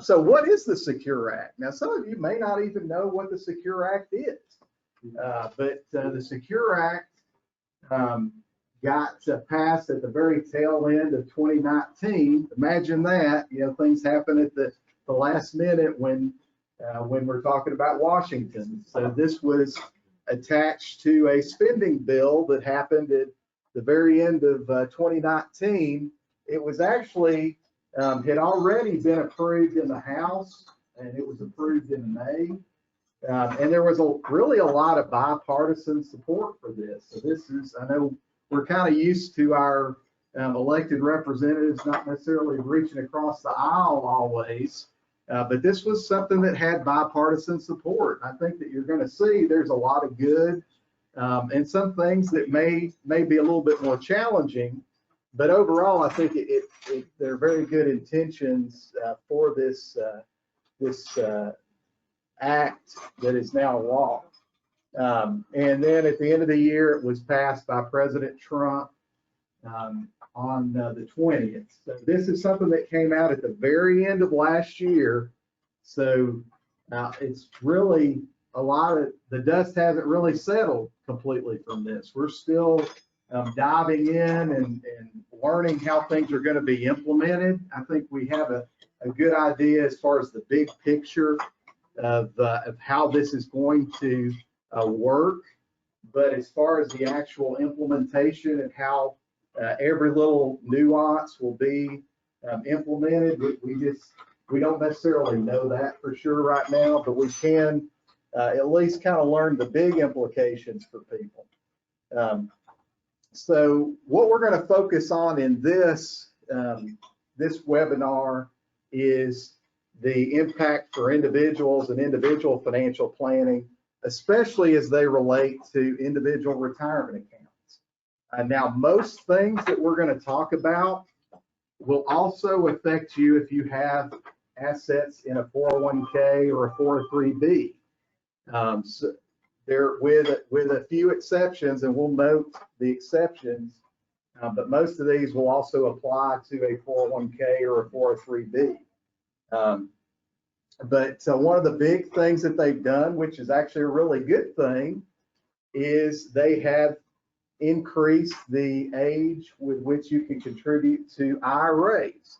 So what is the Secure Act? Now, some of you may not even know what the Secure Act is, but the Secure Act got passed at the very tail end of 2019. Imagine that, things happen at the last minute when we're talking about Washington. So this was attached to a spending bill that happened at the very end of 2019. It was actually had already been approved in the House, and it was approved in May. And there was really a lot of bipartisan support for this. So this is, I know we're kind of used to our elected representatives not necessarily reaching across the aisle always, but this was something that had bipartisan support. I think that you're going to see there's a lot of good and some things that may be a little bit more challenging, but overall I think they're very good intentions for this act that is now law. And then at the end of the year, it was passed by President Trump on the 20th. So this is something that came out at the very end of last year. So it's really a lot of the dust hasn't really settled completely from this. We're still diving in and learning how things are going to be implemented. I think we have a good idea as far as the big picture of how this is going to work, but as far as the actual implementation and how every little nuance will be implemented, we don't necessarily know that for sure right now, but we can at least kind of learn the big implications for people. So what we're going to focus on in this webinar is the impact for individuals and individual financial planning, especially as they relate to individual retirement accounts. Now, most things that we're going to talk about will also affect you if you have assets in a 401k or a 403b. So there, with a few exceptions, and we'll note the exceptions, but most of these will also apply to a 401k or a 403b. But one of the big things that they've done, which is actually a really good thing, is they have increased the age with which you can contribute to IRAs.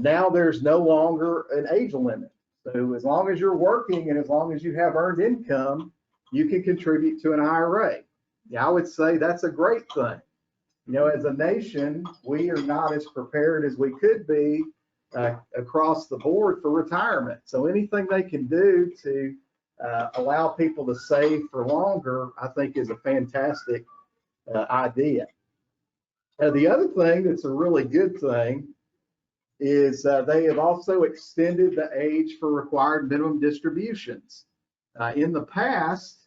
Now there's no longer an age limit. So as long as you're working and as long as you have earned income, you can contribute to an IRA. Yeah, I would say that's a great thing. As a nation, we are not as prepared as we could be across the board for retirement. So anything they can do to allow people to save for longer, I think is a fantastic idea. The other thing that's a really good thing is they have also extended the age for required minimum distributions. In the past,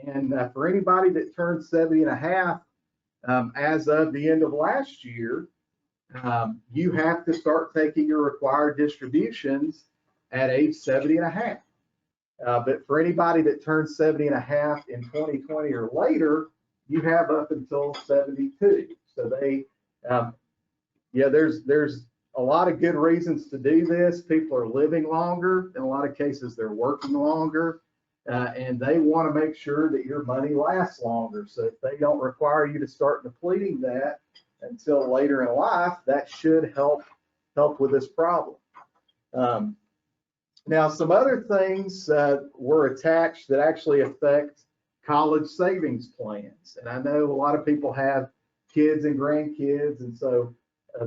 and for anybody that turned 70 and a half as of the end of last year, you have to start taking your required distributions at age 70 and a half. But for anybody that turns 70 and a half in 2020 or later, you have up until 72. So there's a lot of good reasons to do this. People are living longer. In a lot of cases, they're working longer, and they want to make sure that your money lasts longer. So if they don't require you to start depleting that until later in life, that should help with this problem. Now, some other things were attached that actually affect college savings plans. And I know a lot of people have kids and grandkids, and so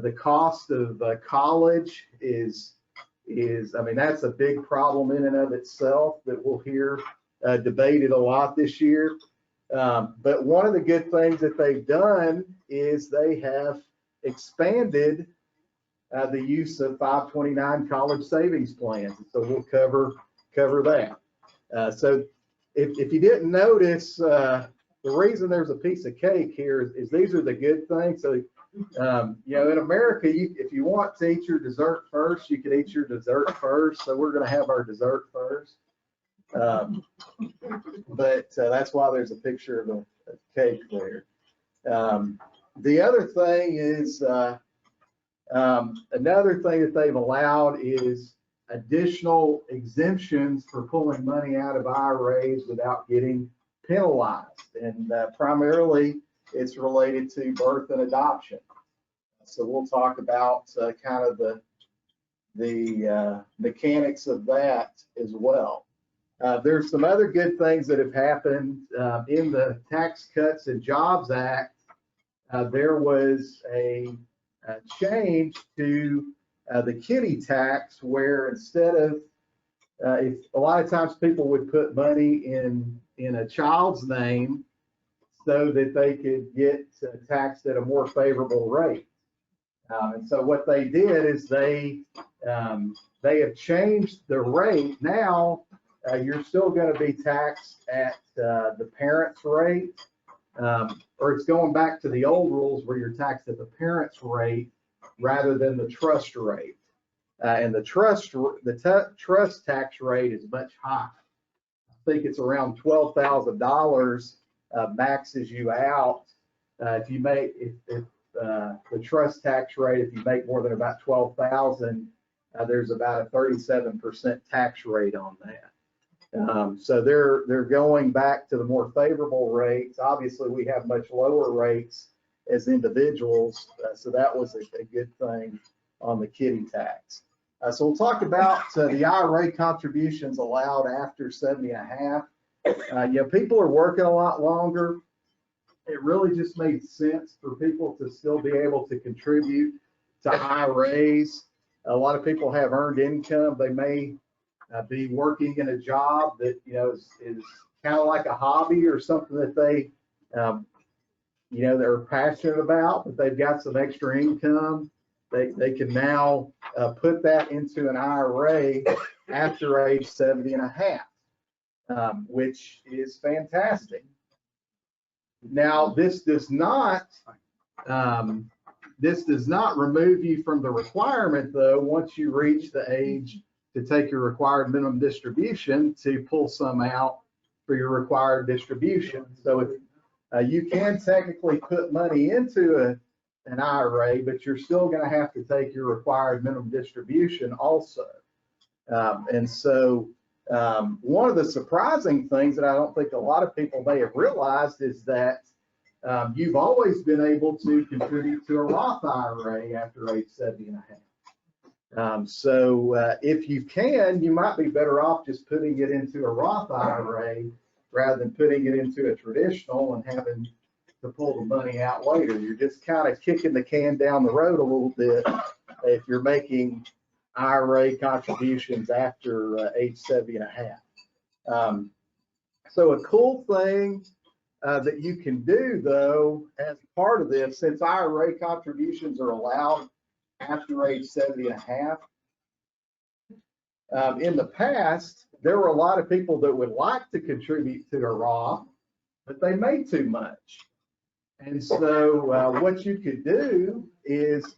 the cost of college is, I mean, that's a big problem in and of itself that we'll hear debated a lot this year. But one of the good things that they've done is they have expanded the use of 529 college savings plans. So we'll cover that. So if you didn't notice, the reason there's a piece of cake here is these are the good things. So, in America, if you want to eat your dessert first, you can eat your dessert first. So we're going to have our dessert first. But that's why there's a picture of a cake there. The other thing is, another thing that they've allowed is additional exemptions for pulling money out of IRAs without getting penalized. And primarily it's related to birth and adoption. So we'll talk about kind of the mechanics of that as well. There's some other good things that have happened in the Tax Cuts and Jobs Act. There was a change to the kiddie tax, where instead of if a lot of times people would put money in a child's name so that they could get taxed at a more favorable rate. And so what they did is they have changed the rate. Now you're still going to be taxed at the parent's rate, or it's going back to the old rules where you're taxed at the parent's rate rather than the trust rate. And the trust tax rate is much higher. I think it's around $12,000 maxes you out. If you make the trust tax rate, if you make more than about 12,000, there's about a 37% tax rate on that. So they're going back to the more favorable rates. Obviously, we have much lower rates as individuals, so that was a good thing on the kiddie tax. So we'll talk about the IRA contributions allowed after 70 and a half. People are working a lot longer. It really just made sense for people to still be able to contribute to IRAs. A lot of people have earned income. They may be working in a job that is kind of like a hobby or something that they they're passionate about, but they've got some extra income. They can now put that into an IRA after age 70 and a half, which is fantastic. Now, this does not remove you from the requirement, though, once you reach the age to take your required minimum distribution, to pull some out for your required distribution. So if you can technically put money into an IRA, but you're still going to have to take your required minimum distribution also. And so one of the surprising things that I don't think a lot of people may have realized is that you've always been able to contribute to a Roth IRA after age 70 and a half. So if you can, you might be better off just putting it into a Roth IRA rather than putting it into a traditional and having to pull the money out later. You're just kind of kicking the can down the road a little bit if you're making IRA contributions after age 70 and a half. So a cool thing that you can do, though, as part of this, since IRA contributions are allowed after age 70 and a half, in the past, there were a lot of people that would like to contribute to a Roth, but they made too much. And so what you could do is,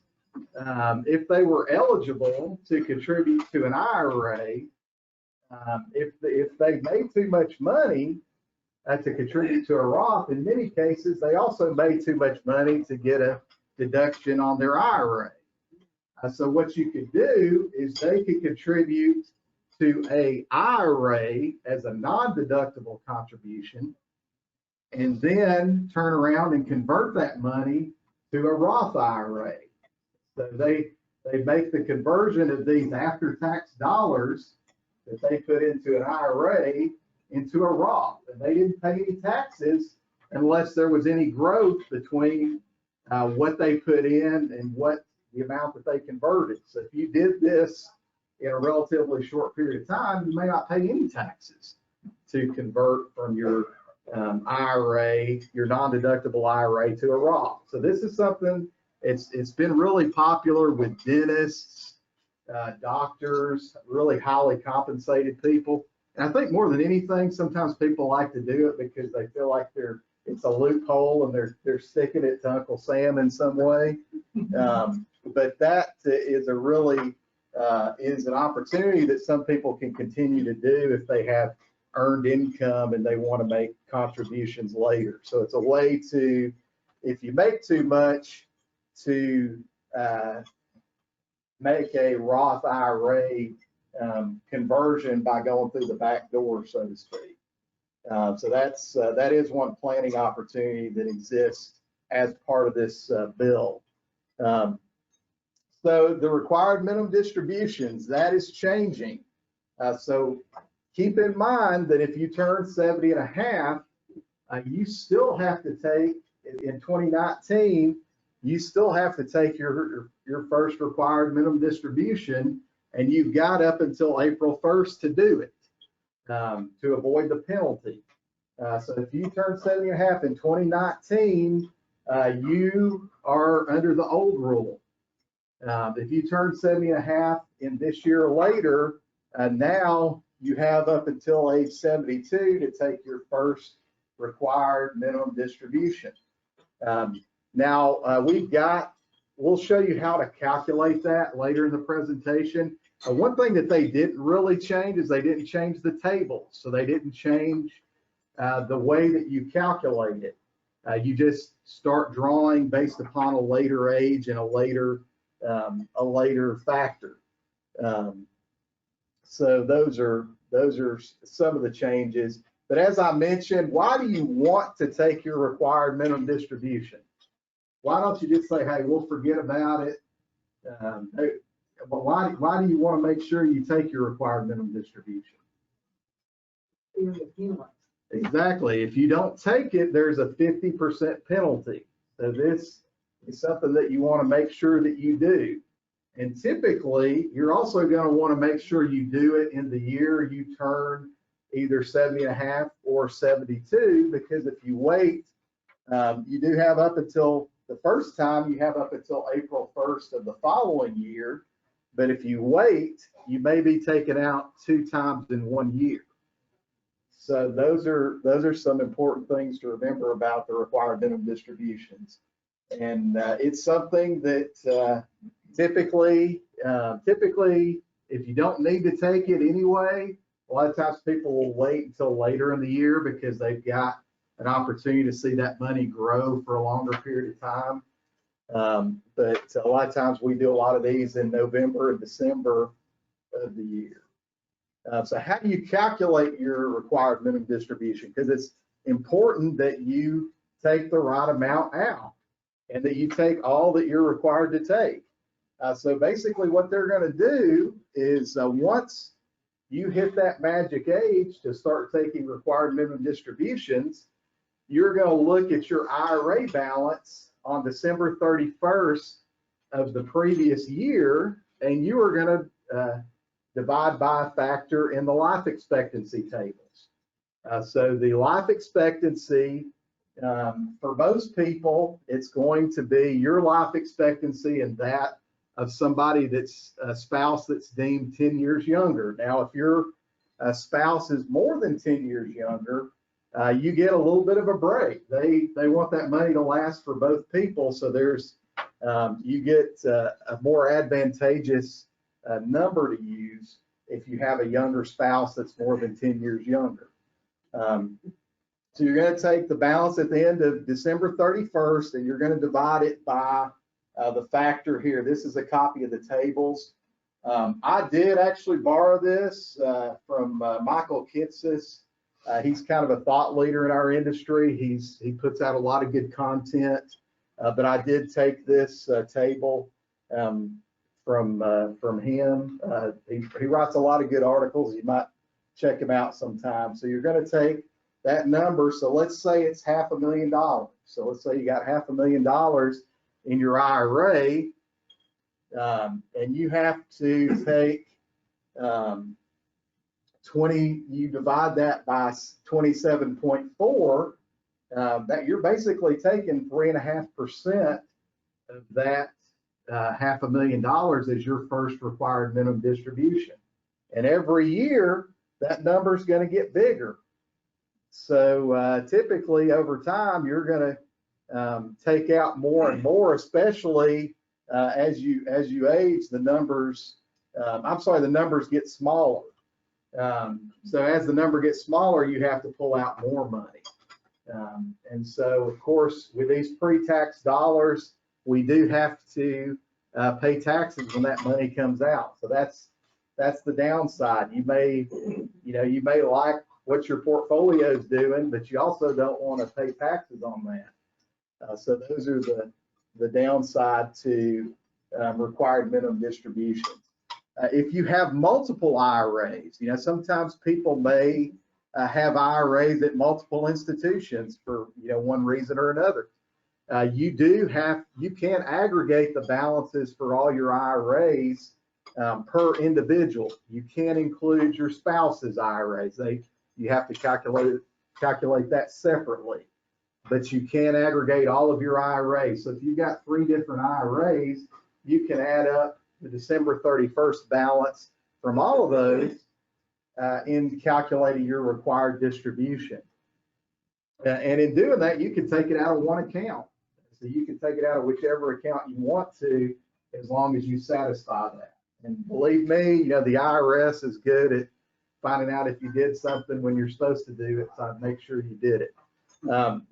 if they were eligible to contribute to an IRA, if they made too much money to contribute to a Roth, in many cases, they also made too much money to get a deduction on their IRA. So what you could do is they could contribute to a IRA as a non-deductible contribution, and then turn around and convert that money to a Roth IRA. So they make the conversion of these after-tax dollars that they put into an IRA into a Roth, and they didn't pay any taxes unless there was any growth between what they put in and what the amount that they converted. So if you did this in a relatively short period of time, you may not pay any taxes to convert from your IRA, your non-deductible IRA, to a Roth. So this is something, it's been really popular with dentists, doctors, really highly compensated people. And I think more than anything, sometimes people like to do it because they feel like it's a loophole and they're sticking it to Uncle Sam in some way. But that is a really is an opportunity that some people can continue to do if they have earned income and they want to make contributions later. So it's a way to, if you make too much, to make a Roth IRA conversion by going through the back door, so to speak. So that is one planning opportunity that exists as part of this bill. So the required minimum distributions, that is changing. So keep in mind that if you turn 70 and a half, you still have to take, in 2019, you still have to take your first required minimum distribution, and you've got up until April 1st to do it, to avoid the penalty. So if you turn 70 and a half in 2019, you are under the old rule. If you turn 70 and a half in this year or later, now you have up until age 72 to take your first required minimum distribution. Now we'll show you how to calculate that later in the presentation. One thing that they didn't really change is they didn't change the tables. So they didn't change the way that you calculate it. You just start drawing based upon a later age and a later factor. So those are some of the changes. But as I mentioned, why do you want to take your required minimum distribution? Why don't you just say, hey, we'll forget about it? But why do you want to make sure you take your required minimum distribution? Exactly. If you don't take it, there's a 50% penalty. So this is something that you want to make sure that you do. And typically, you're also going to want to make sure you do it in the year you turn either 70 and a half or 72, because if you wait, you do have up until the first time, you have up until April 1st of the following year. But if you wait, you may be taken out 2 times in 1 year. So those are some important things to remember about the required minimum distributions. And it's something that typically, if you don't need to take it anyway, a lot of times people will wait until later in the year because they've got an opportunity to see that money grow for a longer period of time. But a lot of times we do a lot of these in November and December of the year. So how do you calculate your required minimum distribution? Because it's important that you take the right amount out and that you take all that you're required to take. So basically what they're going to do is once you hit that magic age to start taking required minimum distributions, you're going to look at your IRA balance on December 31st of the previous year, and you are going to divide by a factor in the life expectancy tables. So the life expectancy for most people, it's going to be your life expectancy and that of somebody that's a spouse that's deemed 10 years younger. Now, if your spouse is more than 10 years younger, you get a little bit of a break. They want that money to last for both people, so there's you get a more advantageous number to use if you have a younger spouse that's more than 10 years younger. So you're going to take the balance at the end of December 31st, and you're going to divide it by the factor here. This is a copy of the tables. I did actually borrow this from Michael Kitsis. He's kind of a thought leader in our industry. He puts out a lot of good content, but I did take this table from him. He writes a lot of good articles. You might check him out sometime. So you're going to take that number. So let's say it's $500,000. So let's say you got $500,000 in your IRA, and you have to take 20, you divide that by 27.4, that you're basically taking 3.5% of that $500,000 as your first required minimum distribution. And every year, that number is going to get bigger. So typically over time, you're going to take out more and more, especially as you age, the numbers, the numbers get smaller. So as the number gets smaller, you have to pull out more money. And so, of course, with these pre-tax dollars, we do have to pay taxes when that money comes out. So that's that's the downside. You may like what your portfolio is doing, but you also don't want to pay taxes on that. So those are the downside to required minimum distributions. If you have multiple IRAs, sometimes people may have IRAs at multiple institutions for one reason or another. You can aggregate the balances for all your IRAs per individual. You can't include your spouse's IRAs. You have to calculate that separately. But you can aggregate all of your IRAs. So if you've got 3 different IRAs, you can add up the December 31st balance from all of those in calculating your required distribution. And in doing that, you can take it out of one account. So you can take it out of whichever account you want to, as long as you satisfy that. And believe me, the IRS is good at finding out if you did something when you're supposed to do it, so make sure you did it.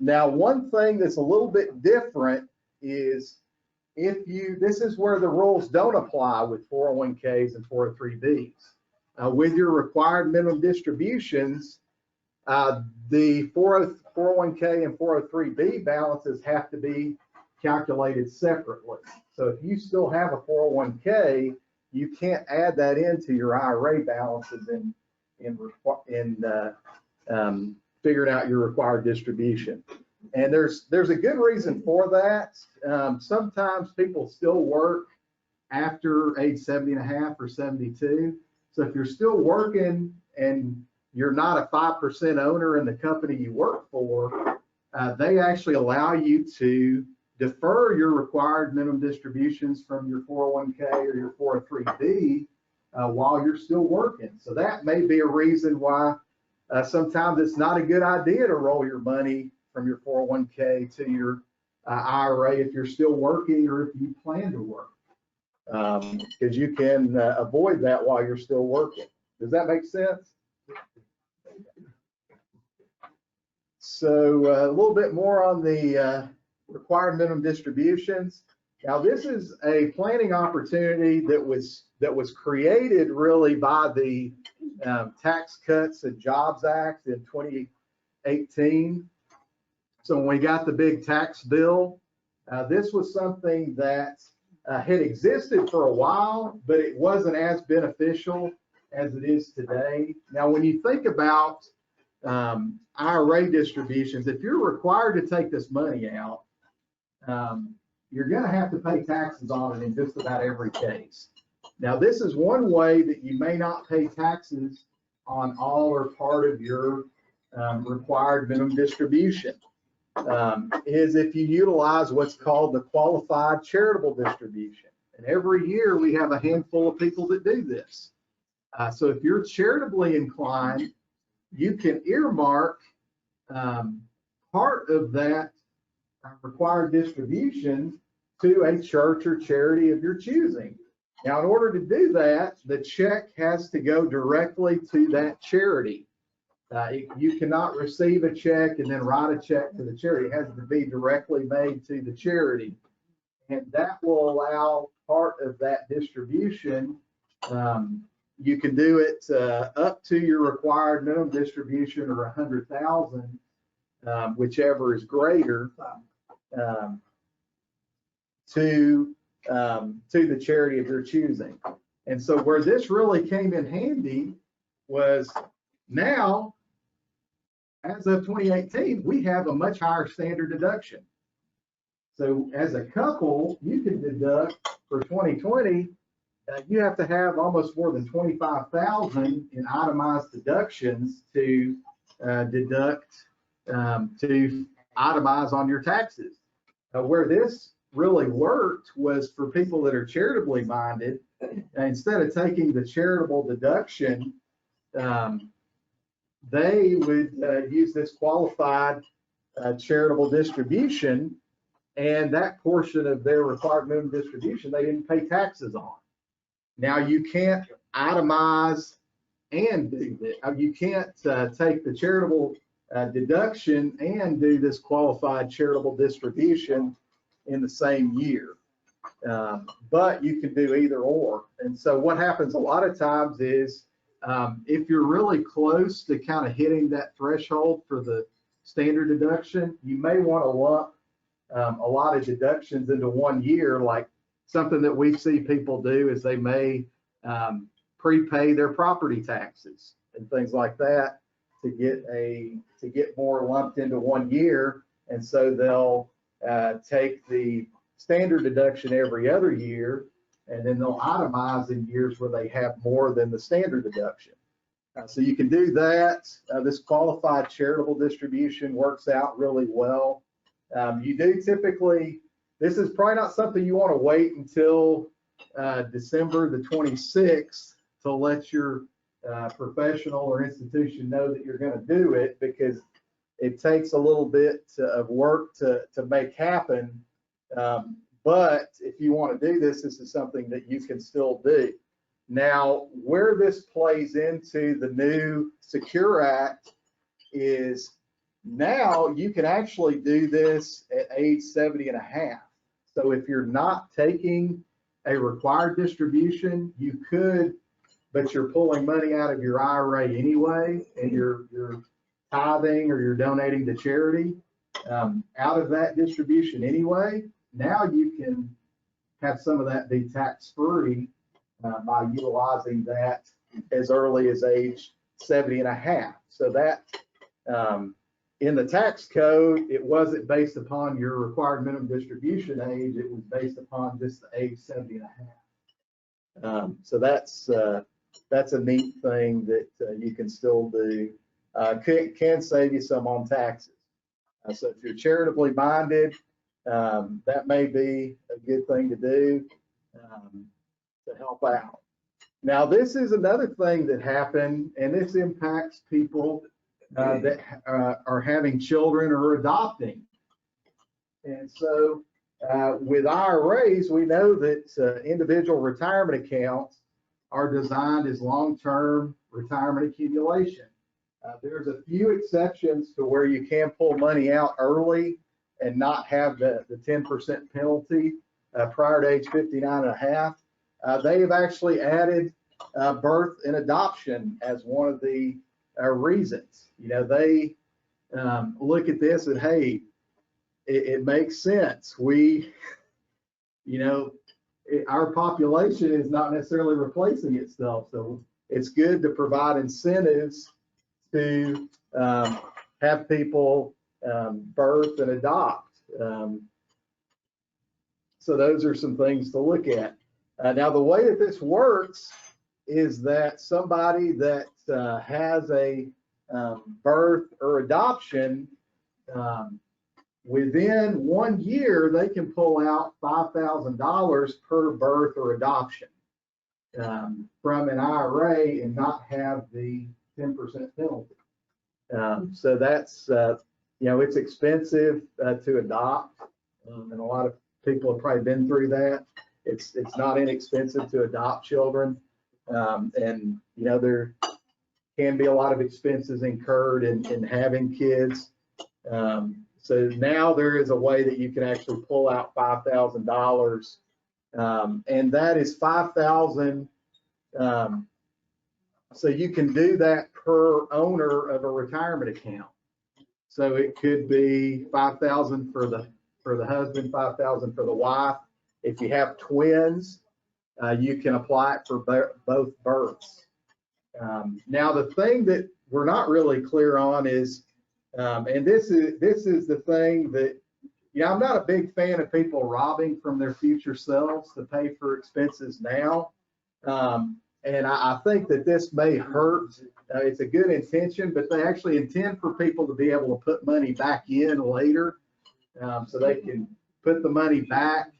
Now, one thing that's a little bit different is this is where the rules don't apply with 401ks and 403bs. With your required minimum distributions, the 401k and 403b balances have to be calculated separately. So if you still have a 401k, you can't add that into your IRA balances in figuring out your required distribution. And there's a good reason for that. Sometimes people still work after age 70 and a half or 72. So if you're still working and you're not a 5% owner in the company you work for, they actually allow you to defer your required minimum distributions from your 401k or your 403b while you're still working. So that may be a reason why sometimes it's not a good idea to roll your money from your 401k to your IRA if you're still working or if you plan to work, because you can avoid that while you're still working. Does that make sense? So a little bit more on the required minimum distributions. Now, this is a planning opportunity that was created really by the Tax Cuts and Jobs Act in 2018. So when we got the big tax bill, this was something that had existed for a while, but it wasn't as beneficial as it is today. Now, when you think about IRA distributions, if you're required to take this money out, you're going to have to pay taxes on it in just about every case. Now, this is one way that you may not pay taxes on all or part of your required minimum distribution, is if you utilize what's called the qualified charitable distribution. And every year we have a handful of people that do this. So if you're charitably inclined, you can earmark part of that required distribution to a church or charity of your choosing. Now, in order to do that, the check has to go directly to that charity. You cannot receive a check and then write a check to the charity. It has to be directly made to the charity. And that will allow part of that distribution. You can do it up to your required minimum distribution or 100,000, whichever is greater, to the charity of your choosing. And so where this really came in handy was now, as of 2018, we have a much higher standard deduction. So as a couple, you can deduct for 2020, you have to have almost more than 25,000 in itemized deductions to deduct, to itemize on your taxes. Where this really worked was for people that are charitably minded. Instead of taking the charitable deduction, they would use this qualified charitable distribution, and that portion of their required minimum distribution they didn't pay taxes on. Now, you can't itemize and do this. You can't take the charitable deduction and do this qualified charitable distribution in the same year. but you can do either or. And so what happens a lot of times is if you're really close to kind of hitting that threshold for the standard deduction, you may want to lump a lot of deductions into 1 year. Like something that we see people do is they may prepay their property taxes and things like that to get more lumped into 1 year. And so they'll take the standard deduction every other year, and then they'll itemize in years where they have more than the standard deduction. So you can do that. This qualified charitable distribution works out really well. You do typically, this is probably not something you want to wait until December the 26th to let your professional or institution know that you're going to do it, because it takes a little bit of work to make happen. But if you want to do this, this is something that you can still do. Now, where this plays into the new Secure Act is now you can actually do this at age 70 and a half. So if you're not taking a required distribution, you could, but you're pulling money out of your IRA anyway, and you're tithing or you're donating to charity out of that distribution anyway. Now you can have some of that be tax-free by utilizing that as early as age 70 and a half. So that in the tax code, it wasn't based upon your required minimum distribution age. It was based upon just the age 70 and a half. So that's a neat thing that you can still do. Can save you some on taxes. So if you're charitably minded, that may be a good thing to do to help out. Now, this is another thing that happened, and this impacts people that are having children or adopting. And so with IRAs, we know that individual retirement accounts are designed as long-term retirement accumulation. There's a few exceptions to where you can pull money out early and not have the 10% penalty prior to age 59 and a half. They have actually added birth and adoption as one of the reasons. You know, they look at this and, hey, it makes sense. We, you know, our population is not necessarily replacing itself. So it's good to provide incentives to have people birth and adopt. So those are some things to look at. Now, the way that this works is that somebody that has a birth or adoption, within 1 year, they can pull out $5,000 per birth or adoption from an IRA and not have the 10% penalty. So that's, you know, it's expensive to adopt, and a lot of people have probably been through that. It's not inexpensive to adopt children, and you know, there can be a lot of expenses incurred in having kids. So now there is a way that you can actually pull out $5,000, and that is $5,000. So you can do that per owner of a retirement account. So it could be $5,000 for the husband, $5,000 for the wife. If you have twins, you can apply it for both births. Now, the thing that we're not really clear on is, and this is the thing that, you know, I'm not a big fan of people robbing from their future selves to pay for expenses now. And I think that this may hurt. It's a good intention, but they actually intend for people to be able to put money back in later, so they can put the money back.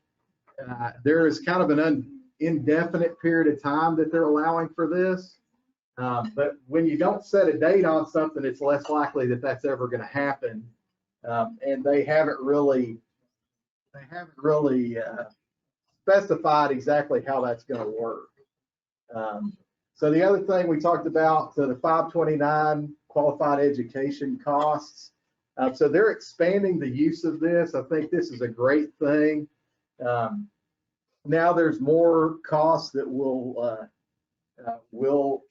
There is kind of an indefinite period of time that they're allowing for this. But when you don't set a date on something, it's less likely that that's ever going to happen. And they haven't really specified exactly how that's going to work. So the other thing we talked about, so the 529 qualified education costs. So they're expanding the use of this. I think this is a great thing. Now there's more costs that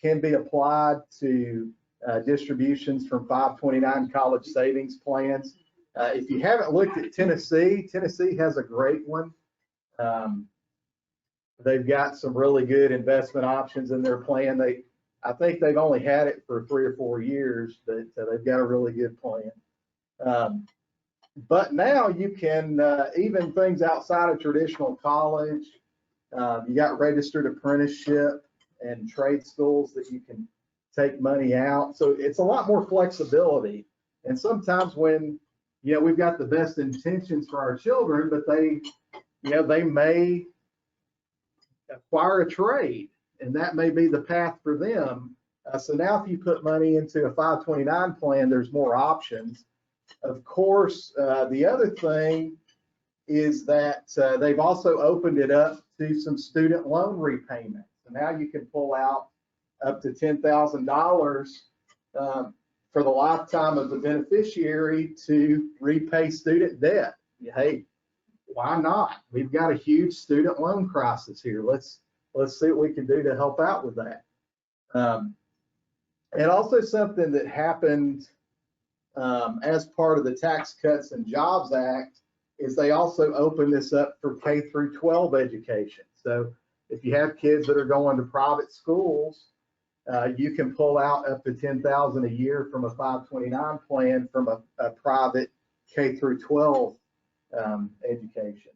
can be applied to distributions from 529 college savings plans. If you haven't looked at Tennessee, Tennessee has a great one. They've got some really good investment options in their plan. I think they've only had it for 3 or 4 years, but they've got a really good plan. But now you can, even things outside of traditional college, you got registered apprenticeship and trade schools that you can take money out. So it's a lot more flexibility. And sometimes when, we've got the best intentions for our children, but they may acquire a trade, and that may be the path for them. So now if you put money into a 529 plan, there's more options. Of course, the other thing is that they've also opened it up to some student loan repayments. So now you can pull out up to $10,000 for the lifetime of the beneficiary to repay student debt. Hey, why not? We've got a huge student loan crisis here. Let's see what we can do to help out with that. And also something that happened as part of the Tax Cuts and Jobs Act is they also opened this up for K through 12 education. So if you have kids that are going to private schools, you can pull out up to $10,000 a year from a 529 plan from a private K through 12 education.